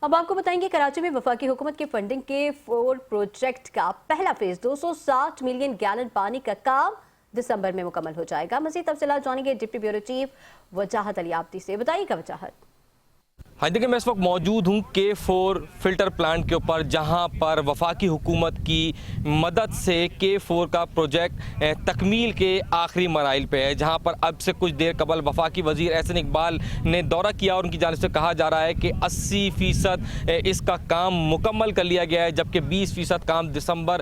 अब आपको बताएंगे कराची में वफाकी हुकूमत की फंडिंग के 4 प्रोजेक्ट का पहला फेज 260 मिलियन गैलन पानी का काम दिसंबर में मुकम्मल हो जाएगा। मज़ीद तफसीलात जानेंगे डिप्टी ब्यूरो चीफ वजाहत अली आब्दी से। बताइएगा वजाहत। हाँ देखिए, मैं इस वक्त मौजूद हूँ K4 फिल्टर प्लांट के ऊपर, जहाँ पर वफाकी हुकूमत की मदद से K4 का प्रोजेक्ट तकमील के आखिरी मराइल पे है, जहाँ पर अब से कुछ देर कबल वफाकी वज़ीर एहसन इकबाल ने दौरा किया और उनकी जानिब से कहा जा रहा है कि 80% इसका काम मुकम्मल कर लिया गया है, जबकि 20% काम दिसंबर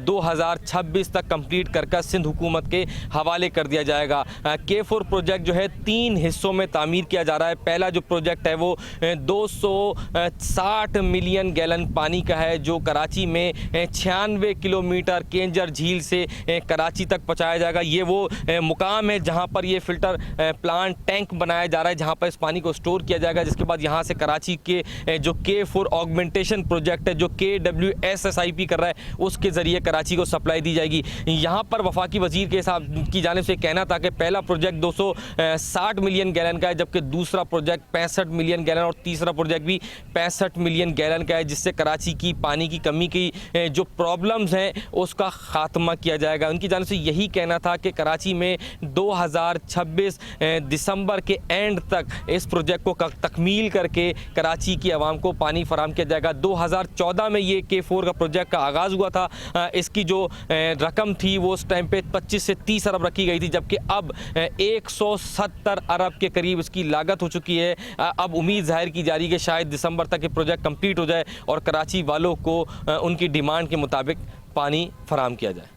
2026 तक कम्प्लीट कर सिंध हुकूमत के हवाले कर दिया जाएगा। K4 प्रोजेक्ट जो है 3 हिस्सों में तामीर किया जा रहा है। पहला जो प्रोजेक्ट है वो 260 मिलियन गैलन पानी का है, जो कराची में 96 किलोमीटर केंजर झील से कराची तक पहुंचाया जाएगा। ये वो मुकाम है जहां पर ये फिल्टर प्लांट टैंक बनाया जा रहा है, जहां पर इस पानी को स्टोर किया जाएगा, जिसके बाद यहां से कराची के जो K4 ऑगमेंटेशन प्रोजेक्ट है, जो KWSSIP कर रहा है, उसके ज़रिए कराची को सप्लाई दी जाएगी। यहाँ पर वफाकी वज़ीर के साहब की जानिब से कहना था कि पहला प्रोजेक्ट 260 मिलियन गैलन का है, जबकि दूसरा प्रोजेक्ट 65 मिलियन गैलन और तीसरा प्रोजेक्ट भी 65 मिलियन गैलन का है, जिससे कराची की पानी की कमी की जो प्रॉब्लम्स हैं उसका खात्मा किया जाएगा। उनकी जानिब से यही कहना था कि कराची में 2026 दिसंबर के एंड तक इस प्रोजेक्ट को तकमील करके कराची की आवाम को पानी फराहम किया जाएगा। 2014 में ये K4 का प्रोजेक्ट का आगाज़ हुआ था। इसकी जो रकम थी वो उस टाइम पे 25 से 30 अरब रखी गई थी, जबकि अब 170 अरब के करीब इसकी लागत हो चुकी है। अब उम्मीद जाहिर की जा रही है कि शायद दिसंबर तक ये प्रोजेक्ट कंप्लीट हो जाए और कराची वालों को उनकी डिमांड के मुताबिक पानी फराहम किया जाए।